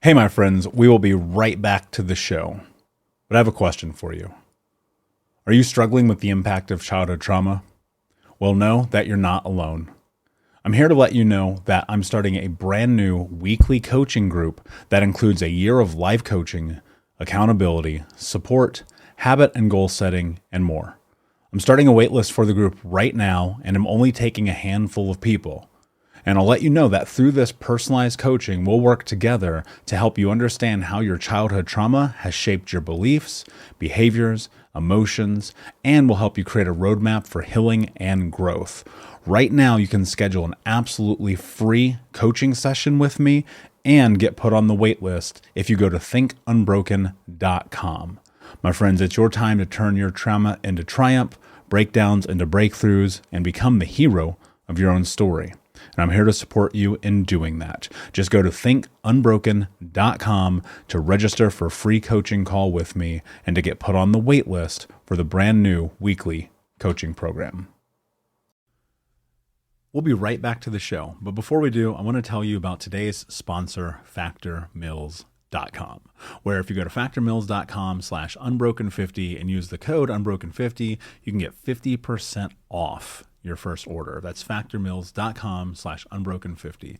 Hey, my friends, we will be right back to the show. But I have a question for you. Are you struggling with the impact of childhood trauma? Well, know that you're not alone. I'm here to let you know that I'm starting a brand new weekly coaching group that includes a year of life coaching, accountability, support, habit and goal setting, and more. I'm starting a waitlist for the group right now, and I'm only taking a handful of people. And I'll let you know that through this personalized coaching, we'll work together to help you understand how your childhood trauma has shaped your beliefs, behaviors, emotions, and will help you create a roadmap for healing and growth. Right now, you can schedule an absolutely free coaching session with me and get put on the wait list if you go to thinkunbroken.com. My friends, it's your time to turn your trauma into triumph, breakdowns into breakthroughs, and become the hero of your own story. And I'm here to support you in doing that. Just go to thinkunbroken.com to register for a free coaching call with me and to get put on the wait list for the brand new weekly coaching program. We'll be right back to the show. But before we do, I want to tell you about today's sponsor, factormeals.com, where if you go to factormeals.com/unbroken50 and use the code unbroken50, you can get 50% off your first order. That's factormeals.com/unbroken50.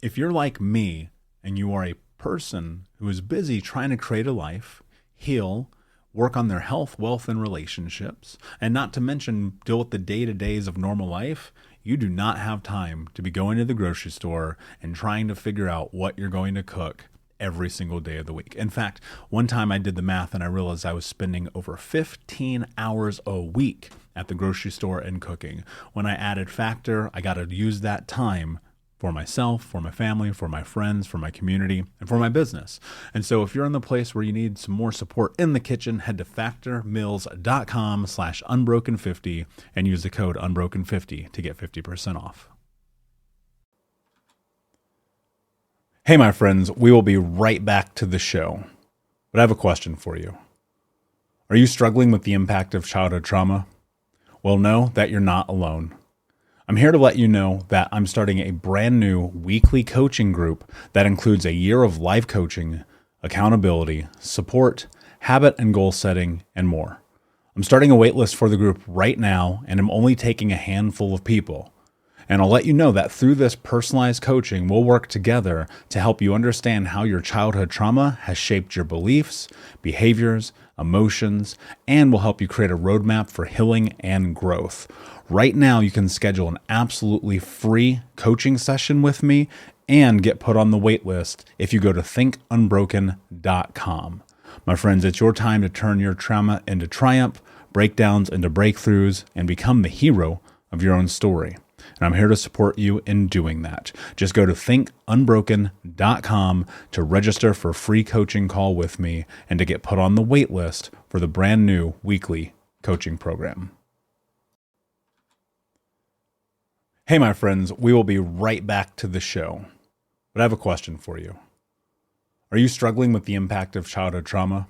If you're like me and you are a person who is busy trying to create a life, heal, work on their health, wealth, and relationships, and not to mention deal with the day-to-days of normal life, you do not have time to be going to the grocery store and trying to figure out what you're going to cook every single day of the week. In fact, one time I did the math and I realized I was spending over 15 hours a week at the grocery store and cooking. When I added Factor, I got to use that time for myself, for my family, for my friends, for my community, and for my business. And so if you're in the place where you need some more support in the kitchen, head to factormeals.com/unbroken50 and use the code unbroken50 to get 50% off. Hey, my friends, we will be right back to the show. But I have a question for you. Are you struggling with the impact of childhood trauma? Well, know that you're not alone. I'm here to let you know that I'm starting a brand new weekly coaching group that includes a year of life coaching, accountability, support, habit and goal setting, and more. I'm starting a waitlist for the group right now, and I'm only taking a handful of people. And I'll let you know that through this personalized coaching, we'll work together to help you understand how your childhood trauma has shaped your beliefs, behaviors, emotions, and will help you create a roadmap for healing and growth. Right now, you can schedule an absolutely free coaching session with me and get put on the wait list if you go to thinkunbroken.com. My friends, it's your time to turn your trauma into triumph, breakdowns into breakthroughs, and become the hero of your own story. And I'm here to support you in doing that. Just go to thinkunbroken.com to register for a free coaching call with me and to get put on the wait list for the brand new weekly coaching program. Hey, my friends, we will be right back to the show. But I have a question for you. Are you struggling with the impact of childhood trauma?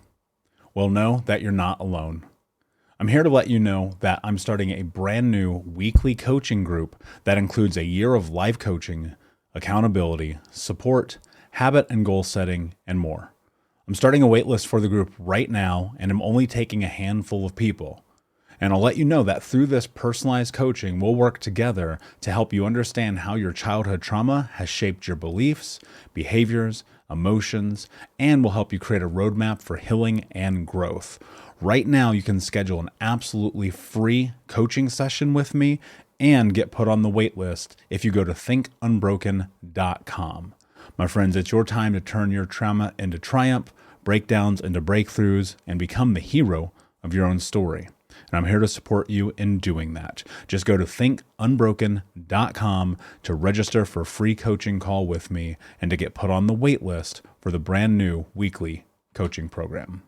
Well, know that you're not alone. I'm here to let you know that I'm starting a brand new weekly coaching group that includes a year of life coaching, accountability, support, habit and goal setting, and more. I'm starting a waitlist for the group right now, and I'm only taking a handful of people. And I'll let you know that through this personalized coaching, we'll work together to help you understand how your childhood trauma has shaped your beliefs, behaviors, emotions, and will help you create a roadmap for healing and growth. Right now, you can schedule an absolutely free coaching session with me and get put on the wait list if you go to thinkunbroken.com. My friends, it's your time to turn your trauma into triumph, breakdowns into breakthroughs, and become the hero of your own story. And I'm here to support you in doing that. Just go to thinkunbroken.com to register for a free coaching call with me and to get put on the wait list for the brand new weekly coaching program.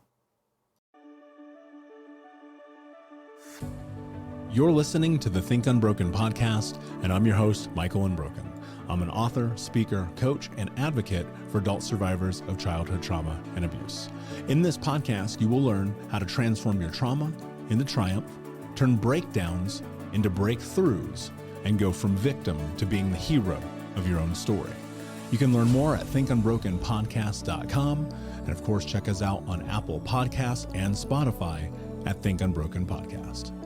You're listening to the Think Unbroken podcast, and I'm your host, Michael Unbroken. I'm an author, speaker, coach, and advocate for adult survivors of childhood trauma and abuse. In this podcast, you will learn how to transform your trauma into triumph, turn breakdowns into breakthroughs, and go from victim to being the hero of your own story. You can learn more at thinkunbrokenpodcast.com. And of course, check us out on Apple Podcasts and Spotify at Think Unbroken Podcast.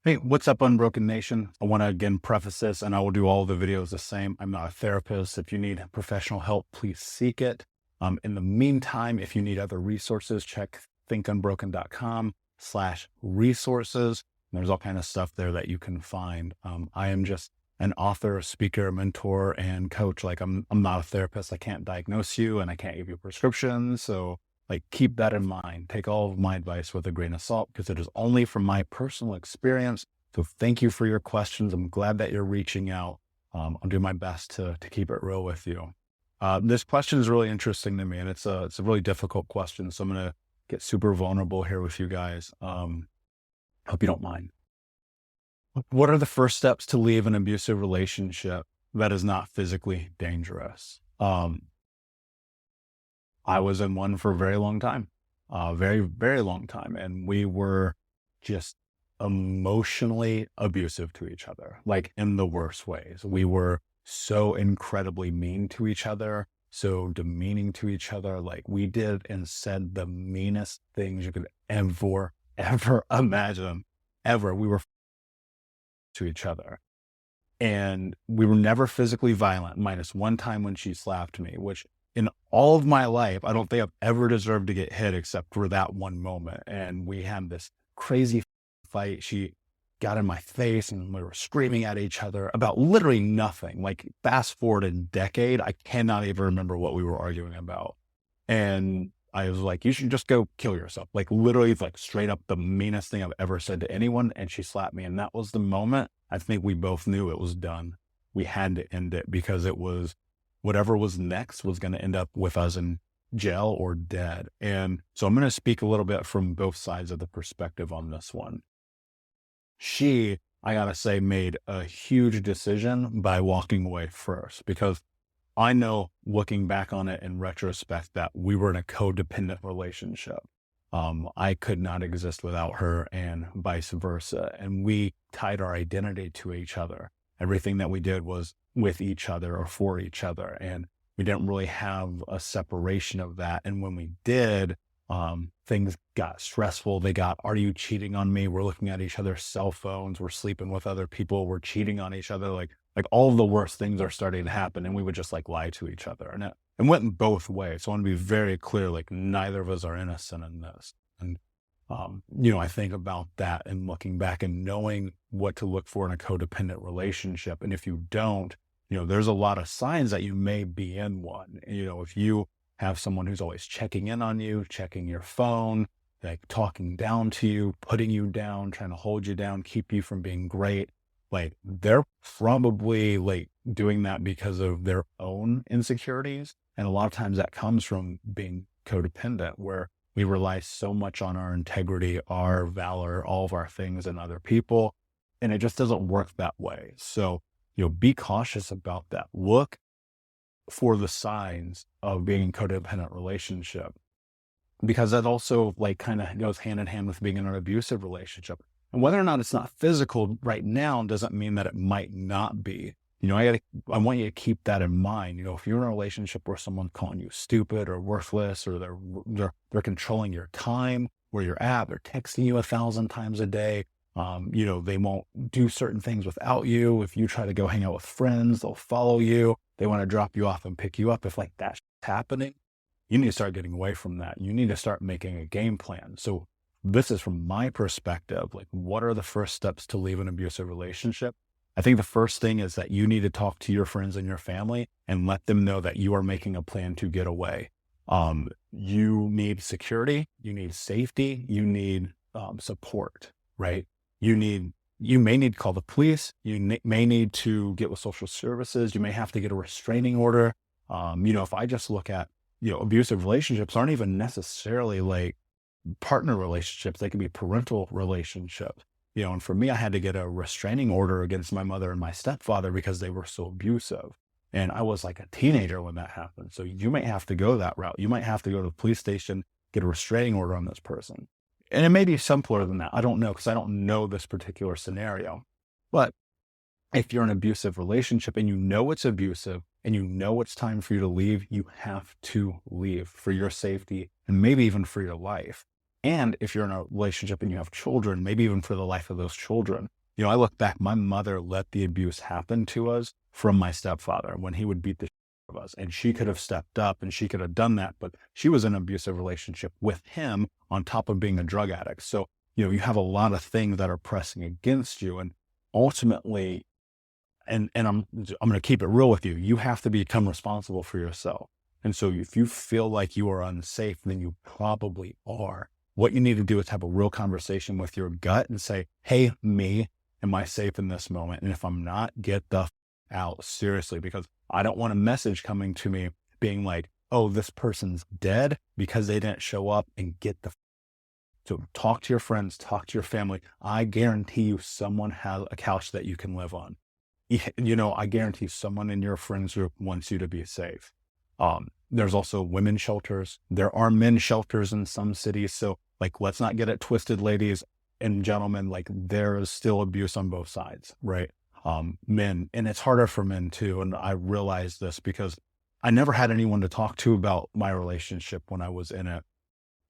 Hey, what's up, Unbroken Nation? I want to again preface this, and I will do all the videos the same. I'm not a therapist. If you need professional help, please seek it. In the meantime, if you need other resources, check thinkunbroken.com/resources. There's all kind of stuff there that you can find. I am just an author, speaker, mentor, and coach. Like I'm not a therapist. I can't diagnose you and I can't give you prescriptions. So like keep that in mind. Take all of my advice with a grain of salt because it is only from my personal experience. So thank you for your questions. I'm glad that you're reaching out. I'll do my best to keep it real with you. This question is really interesting to me, and it's a really difficult question. So I'm going to get super vulnerable here with you guys. Hope you don't mind. What are the first steps to leave an abusive relationship that is not physically dangerous? I was in one for a very long time, very, very long time. And we were just emotionally abusive to each other, like in the worst ways. We were so incredibly mean to each other, so demeaning to each other. Like we did and said the meanest things you could ever imagine, ever. We were to each other. And we were never physically violent, minus one time when she slapped me, which in all of my life, I don't think I've ever deserved to get hit except for that one moment. And we had this crazy fight. She got in my face and we were screaming at each other about literally nothing. Like fast forward a decade, I cannot even remember what we were arguing about. And I was like, you should just go kill yourself. Like literally like straight up the meanest thing I've ever said to anyone. And she slapped me. And that was the moment I think we both knew it was done. We had to end it because it was whatever was next was going to end up with us in jail or dead. And so I'm going to speak a little bit from both sides of the perspective on this one. She, I got to say, made a huge decision by walking away first because I know looking back on it in retrospect that we were in a codependent relationship. I could not exist without her and vice versa. And we tied our identity to each other. Everything that we did was with each other or for each other. And we didn't really have a separation of that. And when we did, things got stressful. They got, are you cheating on me? We're looking at each other's cell phones. We're sleeping with other people. We're cheating on each other. Like all of the worst things are starting to happen. And we would just like lie to each other. And it went in both ways. So I want to be very clear, like neither of us are innocent in this. And, I think about that and looking back and knowing what to look for in a codependent relationship. And if you don't, there's a lot of signs that you may be in one. If you have someone who's always checking in on you, checking your phone, like talking down to you, putting you down, trying to hold you down, keep you from being great, like they're probably like doing that because of their own insecurities. And a lot of times that comes from being codependent, where we rely so much on our integrity, our valor, all of our things and other people. And it just doesn't work that way. So, be cautious about that. Look for the signs of being in a codependent relationship, because that also like kind of goes hand in hand with being in an abusive relationship. And whether or not it's not physical right now doesn't mean that it might not be. I want you to keep that in mind. If you're in a relationship where someone's calling you stupid or worthless, or they're controlling your time, where you're at, they're texting you 1,000 times a day. They won't do certain things without you. If you try to go hang out with friends, they'll follow you. They want to drop you off and pick you up. If like that's happening, you need to start getting away from that. You need to start making a game plan. So this is from my perspective, like what are the first steps to leave an abusive relationship? I think the first thing is that you need to talk to your friends and your family and let them know that you are making a plan to get away. You need security, you need safety, you need support, right? You may need to call the police. You may need to get with social services. You may have to get a restraining order. If I just look at, abusive relationships aren't even necessarily like partner relationships. They can be parental relationships. And for me, I had to get a restraining order against my mother and my stepfather because they were so abusive. And I was like a teenager when that happened. So you might have to go that route. You might have to go to the police station, get a restraining order on this person. And it may be simpler than that. I don't know, because I don't know this particular scenario. But if you're in an abusive relationship and you know it's abusive and you know it's time for you to leave, you have to leave for your safety and maybe even for your life. And if you're in a relationship and you have children, maybe even for the life of those children. I look back, my mother let the abuse happen to us from my stepfather when he would beat the shit out of us. And she could have stepped up and she could have done that, but she was in an abusive relationship with him on top of being a drug addict. So, you have a lot of things that are pressing against you. And ultimately, and I'm going to keep it real with you. You have to become responsible for yourself. And so if you feel like you are unsafe, then you probably are. What you need to do is have a real conversation with your gut and say, hey, me, am I safe in this moment? And if I'm not, get the out seriously, because I don't want a message coming to me being like, oh, this person's dead because they didn't show up, and get the. So talk to your friends, talk to your family. I guarantee you someone has a couch that you can live on. I guarantee someone in your friends group wants you to be safe. There's also women's shelters. There are men's shelters in some cities. So let's not get it twisted, ladies and gentlemen. There is still abuse on both sides, right? Men, and it's harder for men too. And I realized this because I never had anyone to talk to about my relationship when I was in it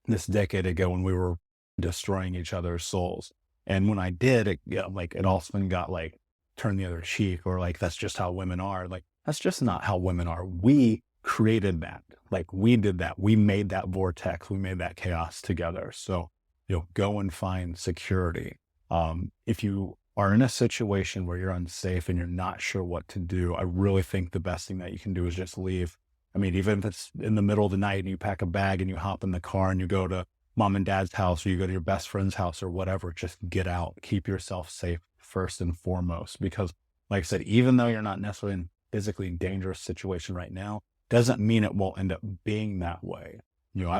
this decade ago, when we were destroying each other's souls. And when I did, it often got turn the other cheek, or that's just how women are. That's just not how women are. We created that. We did that. We made that vortex. We made that chaos together. So, go and find security. If you are in a situation where you're unsafe and you're not sure what to do, I really think the best thing that you can do is just leave. I mean, even if it's in the middle of the night and you pack a bag and you hop in the car and you go to mom and dad's house, or you go to your best friend's house or whatever, just get out, keep yourself safe first and foremost. Because like I said, even though you're not necessarily in a physically dangerous situation right now, doesn't mean it won't end up being that way.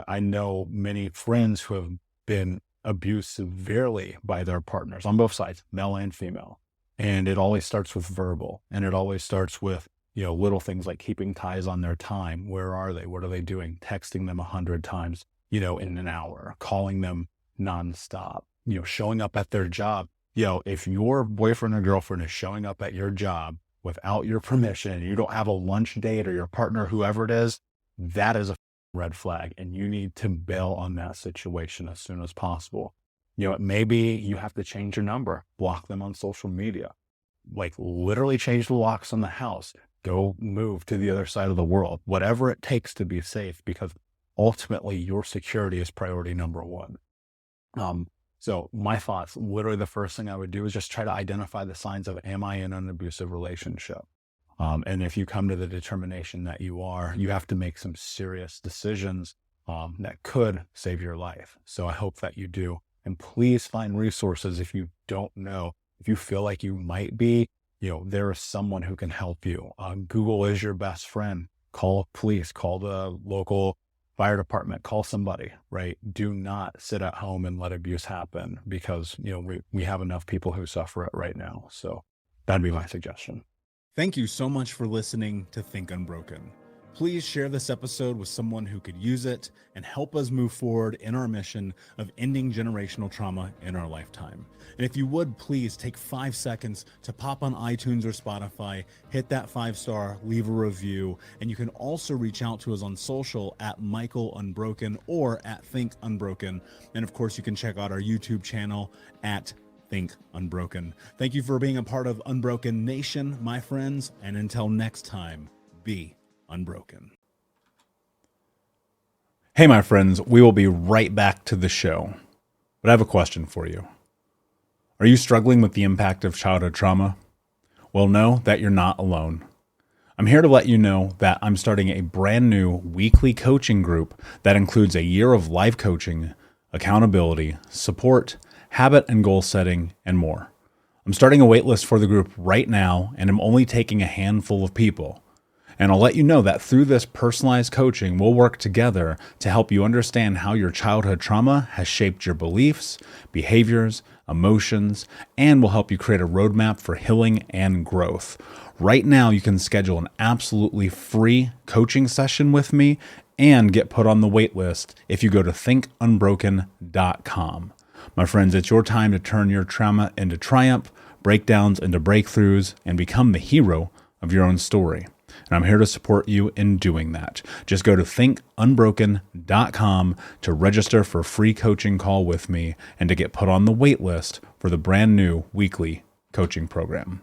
I know many friends who have been abused severely by their partners on both sides, male and female. And it always starts with verbal, and it always starts with, little things like keeping ties on their time. Where are they? What are they doing? Texting them 100 times, in an hour, calling them nonstop, showing up at their job. If your boyfriend or girlfriend is showing up at your job without your permission, you don't have a lunch date, or your partner, whoever it is, that is a red flag. And you need to bail on that situation as soon as possible. Maybe you have to change your number, block them on social media, literally change the locks on the house, go move to the other side of the world, whatever it takes to be safe, because ultimately your security is priority number one. So my thoughts, literally the first thing I would do is just try to identify the signs of, am I in an abusive relationship? And if you come to the determination that you are, you have to make some serious decisions that could save your life. So I hope that you do. And please find resources if you don't know. If you feel like you might be, there is someone who can help you. Google is your best friend. Call police, call the local fire department, call somebody, right? Do not sit at home and let abuse happen, because, we have enough people who suffer it right now. So that'd be my suggestion. Thank you so much for listening to Think Unbroken. Please share this episode with someone who could use it and help us move forward in our mission of ending generational trauma in our lifetime. And if you would, please take 5 seconds to pop on iTunes or Spotify, hit that 5-star, leave a review, and you can also reach out to us on social at Michael Unbroken or at Think Unbroken. And of course, you can check out our YouTube channel at Think Unbroken. Thank you for being a part of Unbroken Nation, my friends, and until next time, be unbroken. Hey, my friends, we will be right back to the show, but I have a question for you. Are you struggling with the impact of childhood trauma? Well, know that you're not alone. I'm here to let you know that I'm starting a brand new weekly coaching group that includes a year of live coaching, accountability, support, habit and goal setting, and more. I'm starting a waitlist for the group right now, and I'm only taking a handful of people. And I'll let you know that through this personalized coaching, we'll work together to help you understand how your childhood trauma has shaped your beliefs, behaviors, emotions, and will help you create a roadmap for healing and growth. Right now, you can schedule an absolutely free coaching session with me and get put on the wait list if you go to thinkunbroken.com. My friends, it's your time to turn your trauma into triumph, breakdowns into breakthroughs, and become the hero of your own story. And I'm here to support you in doing that. Just go to thinkunbroken.com to register for a free coaching call with me and to get put on the wait list for the brand new weekly coaching program.